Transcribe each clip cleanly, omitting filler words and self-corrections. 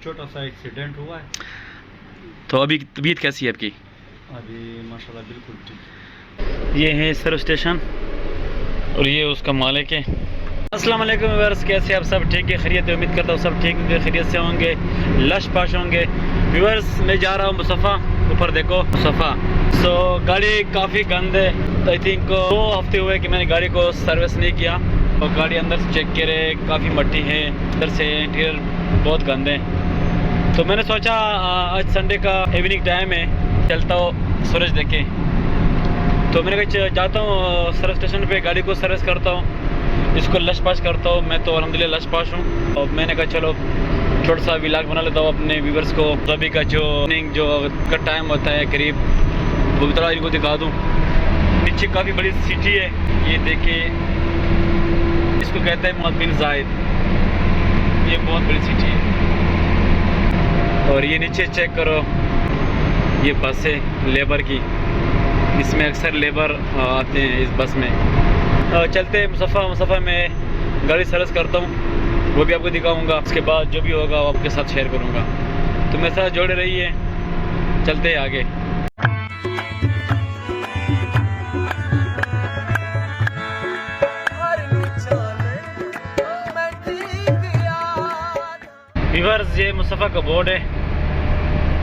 छोटा सा एक्सीडेंट हुआ है। तो अभी तबीयत कैसी है आपकी? अभी माशाल्लाह बिल्कुल ठीक। ये है सर्विस स्टेशन और ये उसका मालिक है। अस्सलाम वालेकुम व्यूअर्स, कैसे आप सब ठीक है? खैरियत है? उम्मीद करता हूँ सब ठीक होंगे, खैरियत से होंगे, लश पाश होंगे। व्यूअर्स मैं जा रहा हूँ मुसफ़ा, ऊपर देखो मुसफ़ा। सो गाड़ी काफ़ी गंद है। आई थिंक 2 हफ्ते हुए कि मैंने गाड़ी को सर्विस नहीं किया और गाड़ी अंदर से चेक करे, काफ़ी मट्टी है अंदर से, इंटीरियर बहुत गंदे है। तो मैंने सोचा आज संडे का इवनिंग टाइम है, चलता हूँ सूरज देखे। तो मैंने कहा जाता हूँ सर्विस स्टेशन पे, गाड़ी को सर्विस करता हूँ, इसको लश पाश करता हूँ। मैं तो अल्हम्दुलिल्लाह लश पाश हूँ। और मैंने कहा चलो छोटा सा व्लॉग बना लेता हूँ अपने व्यूवर्स को। तो अभी का जो का टाइम होता है करीब, वो भी थोड़ा इनको दिखा दूँ। नीचे काफ़ी बड़ी सिटी है, ये देखिए, इसको कहते हैं मोहम्मद बिन जायद। ये बहुत बड़ी सिटी है। और ये नीचे चेक करो, ये बस है लेबर की, इसमें अक्सर लेबर आते हैं इस बस में। चलते मुसफ़ा में गाड़ी सर्विस करता हूँ, वो भी आपको दिखाऊंगा। उसके बाद जो भी होगा वो आपके साथ शेयर करूँगा। तो मेरे साथ जोड़े रहिए, चलते हैं आगे। व्यूअर्स ये मुसफ़ा का बोर्ड है।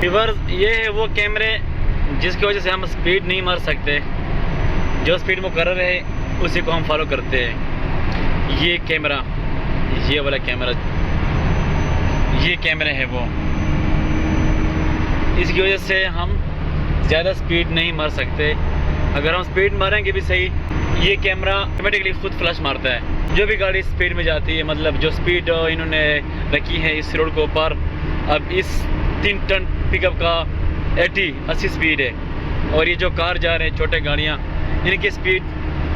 व्यूअर्स ये है वो कैमरे जिसकी वजह से हम स्पीड नहीं मार सकते, जो स्पीड वो कर रहे हैं उसी को हम फॉलो करते हैं। ये कैमरा, ये वाला कैमरा, ये कैमरे है वो, इसकी वजह से हम ज़्यादा स्पीड नहीं मार सकते। अगर हम स्पीड मारेंगे भी सही, ये कैमरा ऑटोमेटिकली खुद फ्लैश मारता है। जो भी गाड़ी स्पीड में जाती है, मतलब जो स्पीड इन्होंने रखी है इस रोड के ऊपर, अब इस 3 टन पिकअप का 80 स्पीड है, और ये जो कार जा रहे हैं छोटे गाड़ियाँ, इनकी स्पीड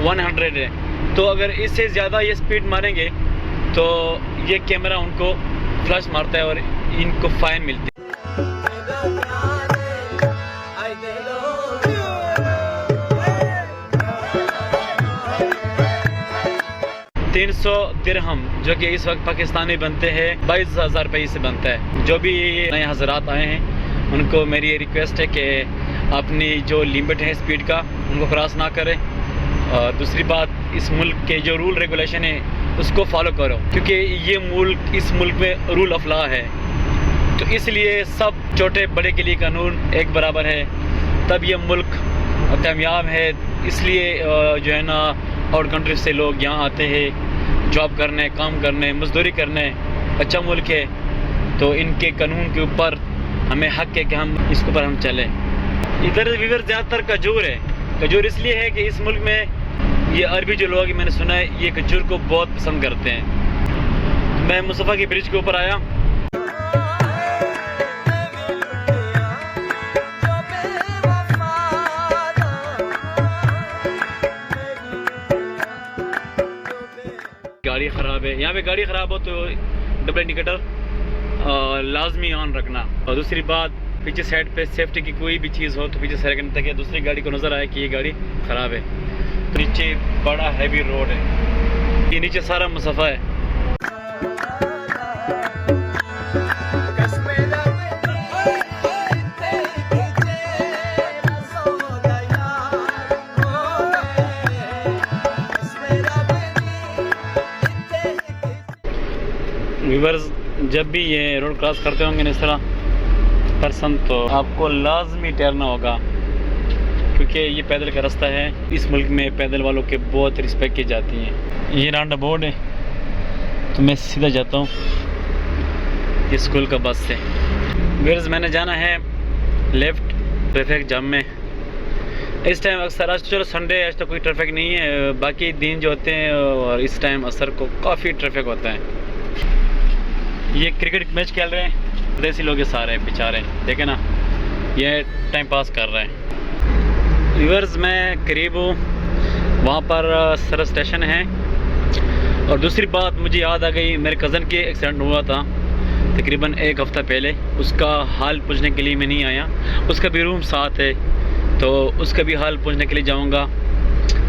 100 है। तो अगर इससे ज़्यादा ये स्पीड मारेंगे तो ये कैमरा उनको फ्लैश मारता है और इनको फाइन मिलती है। 300 दिरहम, जो कि इस वक्त पाकिस्तानी बनते हैं 22,000 रुपये से बनता है। जो भी नए हजरात आए हैं उनको मेरी रिक्वेस्ट है कि अपनी जो लिमिट है स्पीड का, उनको क्रॉस ना करें। और दूसरी बात, इस मुल्क के जो रूल रेगुलेशन है उसको फॉलो करो, क्योंकि ये मुल्क, इस मुल्क में रूल ऑफ लॉ है। तो इसलिए सब छोटे बड़े के लिए कानून एक बराबर है, तब ये मुल्क कामयाब है। इसलिए जो है ना, और कंट्री से लोग यहाँ आते हैं जॉब करने, काम करने, मजदूरी करने। अच्छा मुल्क है, तो इनके कानून के ऊपर हमें हक है कि हम इसके ऊपर हम चलें। इधर व्यूअर्स ज़्यादातर खजूर है। खजूर इसलिए है कि इस मुल्क में ये अरबी जो लोग, मैंने सुना है, ये खजूर को बहुत पसंद करते हैं। मैं मुसफ़ा की ब्रिज के ऊपर आया। गाड़ी ख़राब है, यहाँ पे गाड़ी ख़राब हो तो डबल इंडिकेटर लाजमी ऑन रखना। और दूसरी बात, पीछे साइड पे सेफ्टी की कोई भी चीज़ हो तो पीछे सेकंड तक या दूसरी गाड़ी को नज़र आए कि ये गाड़ी ख़राब है। तो नीचे बड़ा हैवी रोड है, ये नीचे सारा मुसफ़ा है। व्यूअर्स जब भी ये रोड क्रॉस करते होंगे इस तरह पर्सन, तो आपको लाजमी ठहरना होगा, क्योंकि ये पैदल का रास्ता है। इस मुल्क में पैदल वालों के बहुत रिस्पेक्ट की जाती है। ये राउंड बोर्ड है, तो मैं सीधा जाता हूँ ये स्कूल का बस से। व्यूअर्स मैंने जाना है लेफ़्ट, ट्रैफिक जाम में इस टाइम अक्सर। आज चलो संडे, आज तो कोई ट्रैफिक नहीं है, बाकी दिन जो होते हैं और इस टाइम असर को काफ़ी ट्रैफिक होता है। ये क्रिकेट मैच खेल रहे हैं, देसी लोग सारे बेचारे, देखे ना, ये टाइम पास कर रहे हैं। व्यूअर्स मैं करीब हूँ, वहाँ पर सर्विस स्टेशन है। और दूसरी बात मुझे याद आ गई, मेरे कज़न के एक्सीडेंट हुआ था तकरीबन 1 हफ़्ता पहले। उसका हाल पूछने के लिए मैं नहीं आया, उसका भी रूम साथ है, तो उसका भी हाल पूछने के लिए जाऊँगा।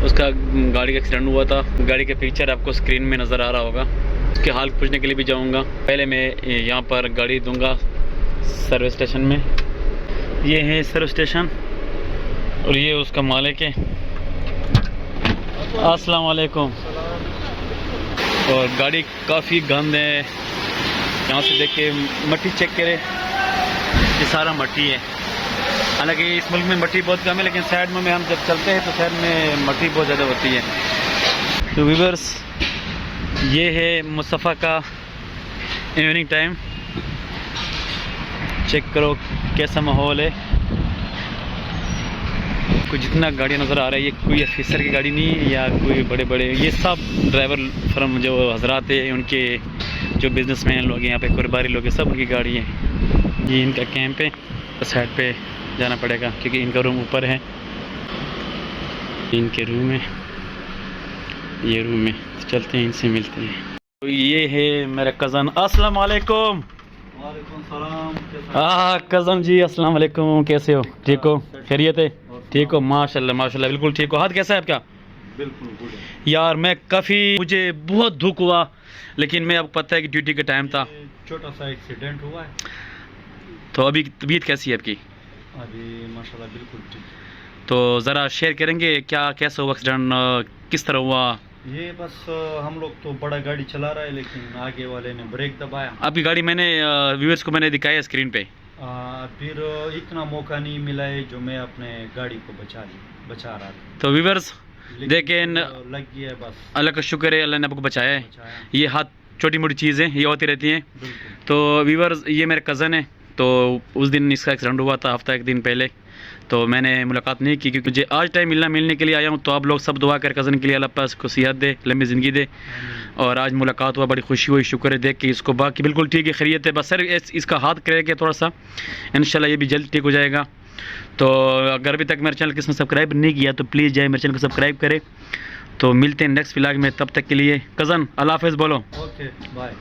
उसका गाड़ी का एक्सीडेंट हुआ था। गाड़ी का पिक्चर आपको स्क्रीन में नज़र आ रहा होगा। उसके हाल पूछने के लिए भी जाऊंगा। पहले मैं यहाँ पर गाड़ी दूंगा सर्विस स्टेशन में। ये है सर्विस स्टेशन और ये उसका मालिक है। अस्सलाम वालेकुम। और गाड़ी काफ़ी गंद है, यहाँ से देख के मट्टी चेक करें, ये सारा मट्टी है। हालांकि इस मुल्क में मट्टी बहुत कम है, लेकिन साइड में हम जब चलते हैं तो साइड में मट्टी बहुत ज़्यादा होती है। तो व्यूअर्स, ये है मुस्तफ़ा का इवनिंग टाइम। चेक करो कैसा माहौल है। कोई जितना गाड़ी नज़र आ रहा है, ये कोई ऑफिसर की गाड़ी नहीं है या कोई बड़े बड़े, ये सब ड्राइवर फर्म जो हजरात है, उनके जो बिजनेसमैन लोग हैं यहाँ पे, कारोबारी लोग हैं, सब उनकी गाड़ी है। ये इनका कैंप है, तो साइड पे जाना पड़ेगा क्योंकि इनका रूम ऊपर है। इनके रूम है, ये रूम है, तो चलते हैं इनसे मिलते हैं। तो ये है मेरा कज़न। अस्सलाम वालेकुम। वालेकुम सलाम। हाँ कज़न जी, अस्सलाम वालेकुम, कैसे हो? ठीक हो? खैरियत है? ठीक हो? माशाल्लाह माशाल्लाह, बिल्कुल ठीक हो। हाथ कैसा है आपका? बिल्कुल गुड है। यार मैं मुझे बहुत दुख हुआ, लेकिन मैं, आपको पता है कि ड्यूटी का टाइम था। छोटा सा एक्सीडेंट हुआ है। तो अभी तबीयत कैसी है आपकी? अभी माशाल्लाह बिल्कुल ठीक। तो ज़रा शेयर करेंगे क्या कैसा हुआ एक्सीडेंट, किस तरह हुआ? ये बस हम लोग तो बड़ा गाड़ी चला रहा है, लेकिन आगे वाले ने ब्रेक दबाया। आपकी गाड़ी मैंने व्यूअर्स को मैंने दिखाया स्क्रीन पे। फिर इतना मौका नहीं मिला है जो मैं अपने गाड़ी को बचा रहा था। तो व्यूअर्स देखें, लग गया है बस। अल्लाह का शुक्र है, अल्लाह ने आपको बचाया है। बचाया। ये हाथ छोटी मोटी चीज़ें ये होती रहती हैं। बिल्कुल। तो व्यूअर्स, ये मेरा कज़न है। तो उस दिन इसका एक्सीडेंट हुआ था, हफ्ता एक दिन पहले। तो मैंने मुलाकात नहीं की क्योंकि मुझे आज टाइम मिलने के लिए आया हूँ। तो आप लोग सब दुआ कर कज़न के लिए, अल्लाह पास को सेहत दे, लंबी ज़िंदगी दे। और आज मुलाकात हुआ, बड़ी खुशी हुई, शुक्र है देख के इसको। बाकी बिल्कुल ठीक है, खैरियत है। बस सर इसका हाथ क्रैक है थोड़ा सा, इंशाल्लाह ये भी जल्द ठीक हो जाएगा। तो अगर अभी तक मेरे चैनल किसने सब्सक्राइब नहीं किया तो प्लीज़ जाए मेरे चैनल को सब्सक्राइब करें। तो मिलते हैं नेक्स्ट व्लॉग में, तब तक के लिए कज़न अल्लाह हाफ़िज़ बोलो। Okay bye.